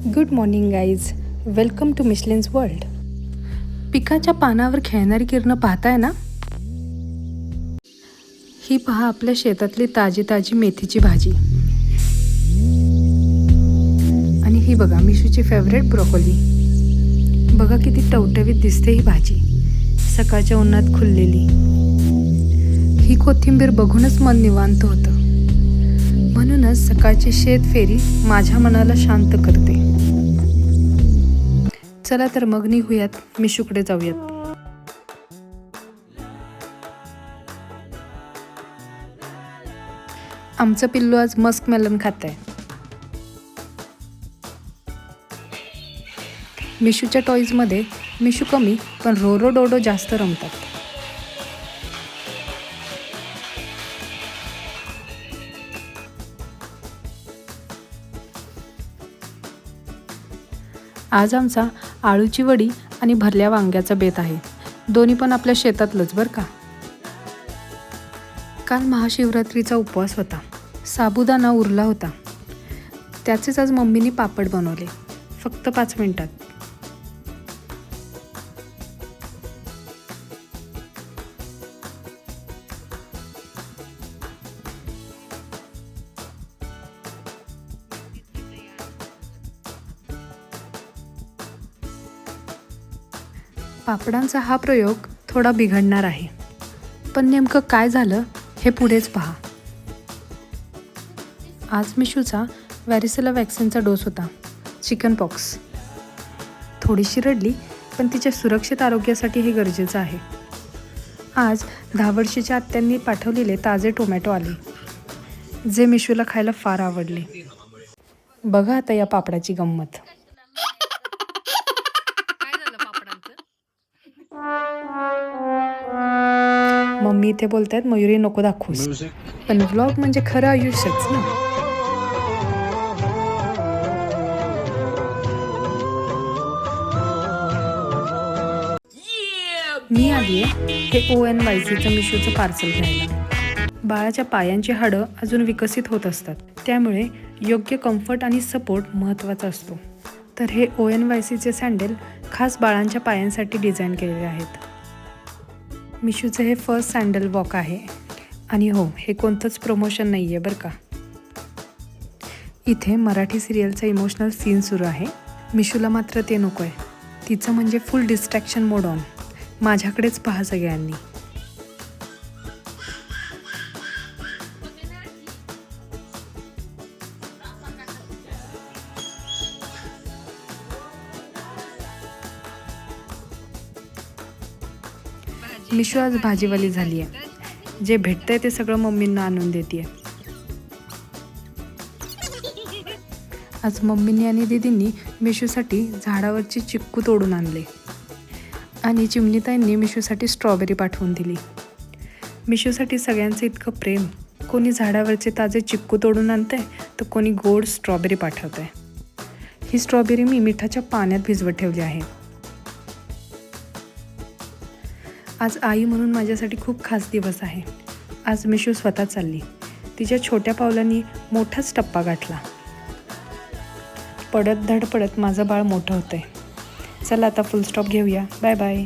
Good morning guys, welcome to मिशलिन्स world. पिकाच्या पानावर खेळणारी किरणं पाहताय ना? ही पहा आपल्या शेतातली ताजी ताजी मेथीची भाजी. आणि ही बघा मिशूची फेवरेट ब्रोकोली. बघा किती टवटवीत दिसते ही भाजी, सकाळच्या उन्हात खुललेली. ही कोथिंबीर बघूनच मन निवांत होतं. म्हणूनच सकाळची शेत फेरी माझ्या मनाला शांत करते. चला तर मग निघूयात, मिशूकडे जाऊयात. आमचं पिल्लू आज मस्क मेलन खात आहे. मिशूच्या टॉईजमध्ये मिशू कमी पण रोरो डोडो जास्त रमतात. आज आमचा आळूची वडी आणि भरल्या वांग्याचा बेत आहे. दोन्ही पण आपल्या शेतातलंच बरं का. काल महाशिवरात्रीचा उपवास होता. साबुदाणा उरला होता, त्याचेच आज मम्मीनी पापड बनवले, फक्त 5 मिनिटात. पापडांचा हा प्रयोग थोडा बिघडणार आहे, पण नेमकं काय झालं हे पुढेच पहा. आज मिशूचा वॅरिसेला वॅक्सिनचा डोस होता, चिकन पॉक्स. थोडीशी रडली, पण तिच्या सुरक्षित आरोग्यासाठी हे गरजेचं आहे. आज 10 वर्षाच्या आत्यांनी पाठवलेले ताजे टोमॅटो आले, जे मिशूला खायला फार आवडले. बघा आता या पापडाची गंमत. मम्मी इथे बोलतायत मयुरी नको दाखवूस, पण व्लॉग म्हणजे खरं आयुष्यच ना. मी आली आहे हे ONYCचं मिशूचं पार्सल घ्यायला. बाळाच्या पायांची हाडं अजून विकसित होत असतात, त्यामुळे योग्य कम्फर्ट आणि सपोर्ट महत्त्वाचा असतो. तर हे ONYCचे सँडल खास बाळांच्या पायांसाठी डिझाईन केलेले आहेत. मिशूचं हे फर्स्ट सँडल वॉक आहे. आणि हो, हे कोणतंच प्रमोशन नाही आहे बरं का. इथे मराठी सिरियलचा इमोशनल सीन सुरू आहे. मिशूला मात्र ते नको आहे. तिचं म्हणजे फुल डिस्ट्रॅक्शन मोड ऑन. माझ्याकडेच पहा सगळ्यांनी. मिशू आज भाजीवाली झाली आहे. जे भेटतंय ते सगळं मम्मींना आणून देते. आज मम्मींनी आणि दीदींनी मिशूसाठी झाडावरची चिक्कू तोडून आणले आणि चिमणीताईंनी मिशूसाठी स्ट्रॉबेरी पाठवून दिली. मिशूसाठी सगळ्यांचं इतकं प्रेम. कोणी झाडावरचे ताजे चिक्कू तोडून आणतंय, तर कोणी गोड स्ट्रॉबेरी पाठवत आहे. ही स्ट्रॉबेरी मी मिठाच्या पाण्यात भिजवत ठेवली आहे. आज आई म्हणून माझ्यासाठी खूप खास दिवस आहे. आज मिशू स्वतः चालली. तिच्या छोट्या पावलांनी मोठाच टप्पा गाठला. पडत धडपडत माझं बाळ मोठं होतंय. चला आता फुल स्टॉप घेऊया. Bye bye.